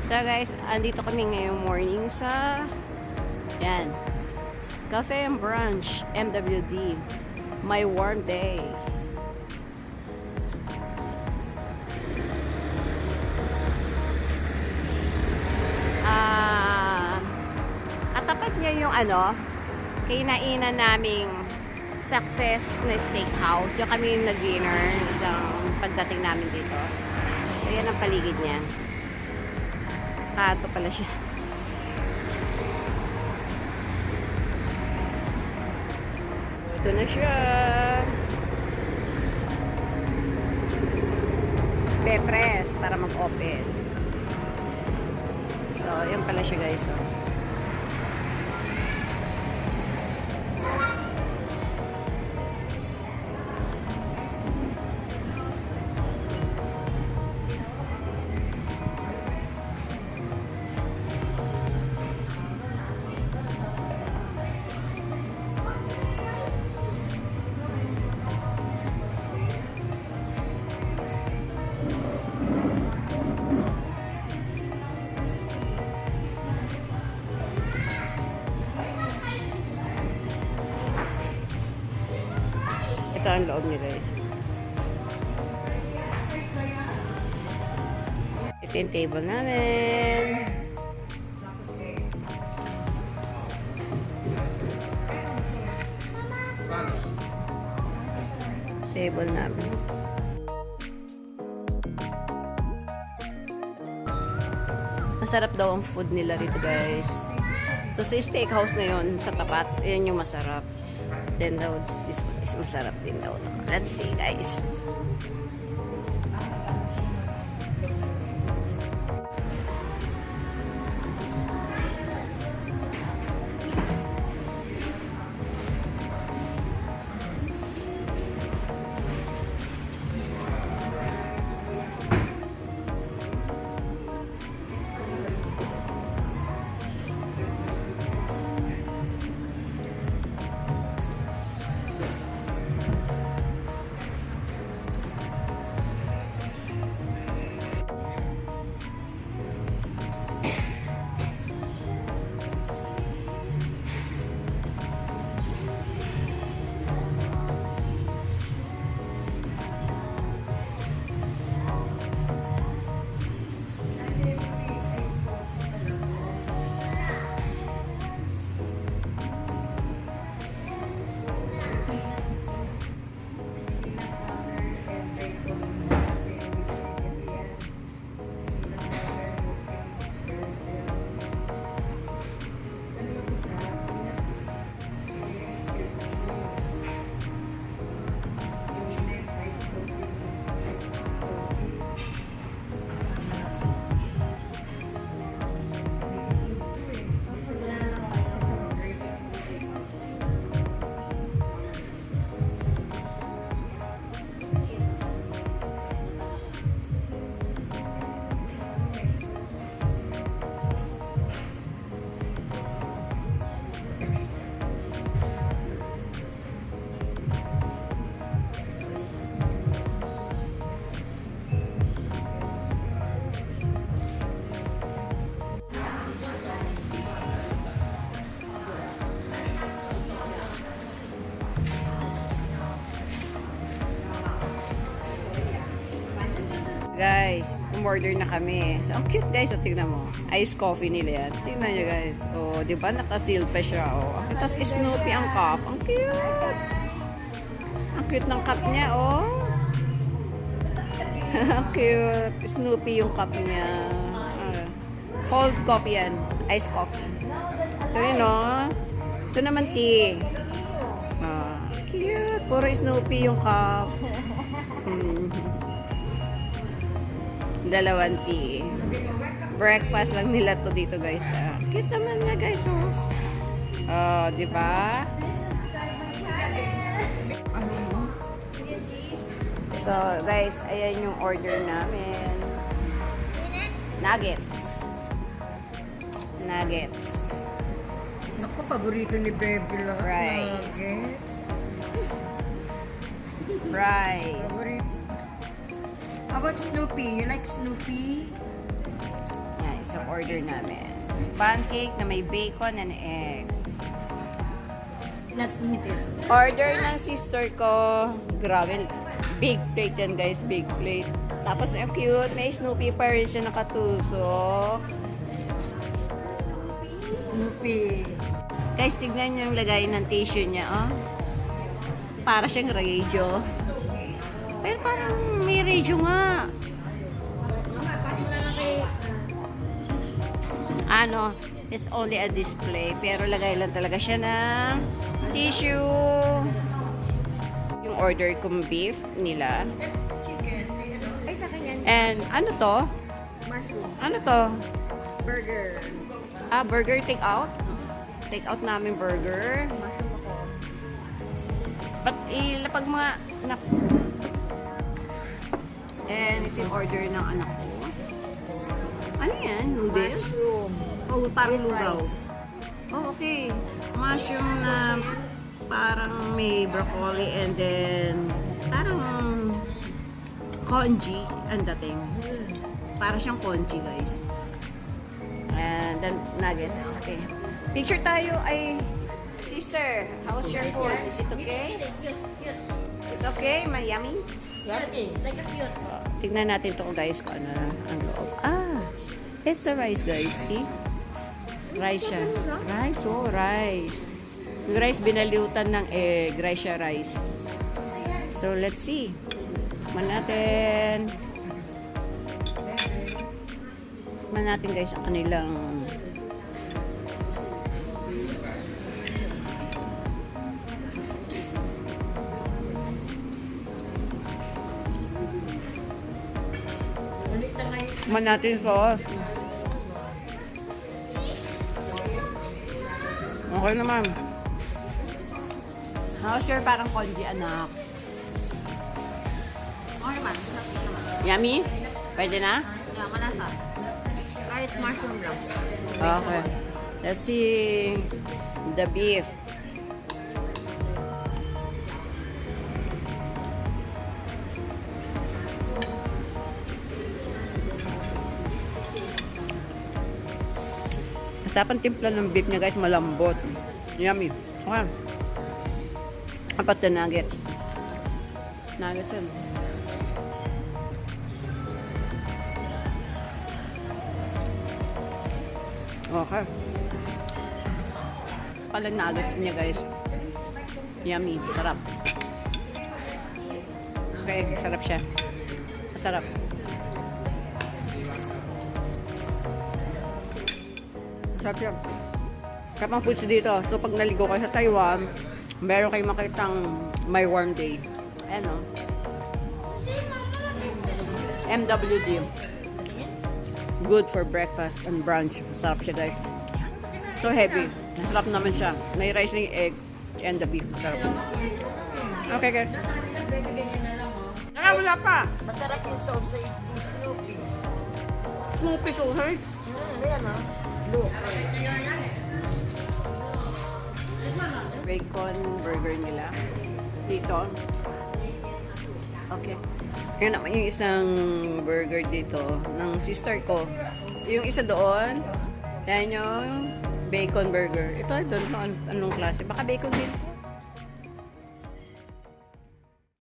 So guys, andito kami ngayong morning sa yan, Cafe and Brunch, MWD. My warm day. Katapat niya yung kinainan naming success na steakhouse. Yung kami yung nag-dinner isang pagdating namin dito. So yan ang paligid niya. Kato pala siya. Ito na siya. Pe-press para mag-open. So, yan pala siya guys. Oh. Ito ang loob niya guys. Ito yung table namin. Table namin. Masarap daw ang food nila rito guys. So sa steakhouse na yun, sa tapat, yun yung masarap. Then daw, this one is masarap din daw. Let's see guys. Guys, umorder na kami. So, ang cute guys. So, tignan mo. Iced coffee nila yan. Tignan nyo guys. O, di ba? Naka-seal pa siya. O. Tapos, Snoopy ang cup. Ang cute. Ang cute ng cup niya. O. Ang cute. Snoopy yung cup niya. Cold coffee yan. Iced coffee. Ito rin, o. Ito naman tea. Cute. Puro Snoopy yung cup. Dalawang tea. Breakfast lang nila to dito guys. Cute naman niya guys. Di ba? So guys, ayan yung order namin. Nuggets. Nuggets. Naku, paborito ni Baby lahat. Rice. Nuggets. Rice. Favorite. How about Snoopy? You like Snoopy? Yan, isang order namin. Pancake na may bacon and egg. Not limited. Order ng sister ko. Grabe. Big plate yan guys. Big plate. Tapos ang cute. May Snoopy pa rin siya nakatusok. Snoopy. Guys, tignan niyo yung lagay ng tissue niya. Oh. Para siyang radio. Pero parang may radio nga. Ano, it's only a display. Pero lagay lang talaga siya ng tissue. Yung order kong beef nila. Ay, sa kanya. And ano to? Mushroom. Ano to? Burger. Ah, burger take out? Take out namin burger. Mushroom ako. But ilapag mga anak. And ito yung order ng anak ko. Ano yan? Noodles? Mushroom. Oh, parang With lugaw. rice. Oh, okay. Mushroom na parang may broccoli and then parang congee ang dating. Para siyang congee, guys. And then nuggets. Okay. Picture tayo ay sister, how's your food? Is it okay? Is it okay? Yummy? Yummy. Like a cute. Tignan natin to guys kung ano ang loob. Ah, it's a rice guys. See? Rice siya. Rice, oh, rice. Yung rice binaliutan ng egg. Rice siya, rice. So, let's see. Tikman natin. Tikman natin guys ang kanilang tikman natin yung sauce. Okay naman. How's your parang congee, anak? Okay naman. Sarap naman. Yummy? Pwede na? Yeah, malasa. Ay, it's mushroom lang. Okay. Let's see the beef. Masarap timpla ng beef niya guys, malambot. Yummy. Okay. Apat na nuggets. Nuggets yun. Okay. Pala nuggets niya guys. Yummy. Sarap. Okay. Sarap siya. Sarap. Sarap yan. Sarap ang foods dito. So, pag naligo kayo sa Taiwan, meron kayong makitang My Warm Day. Ayan o. MWD. Good for breakfast and brunch. Sarap siya guys. So heavy. Masarap naman siya. May rice ng egg and the beef. Sarap. Okay guys. Wala pa. Masarap yung sausage ni Snoopy. Snoopy sausage. Ayan ah. Look. Bacon burger nila. Dito. Okay. Yan naman yung isang burger dito ng sister ko. Yung isa doon, yan yung bacon burger. Ito, doon, anong klase? Baka bacon din.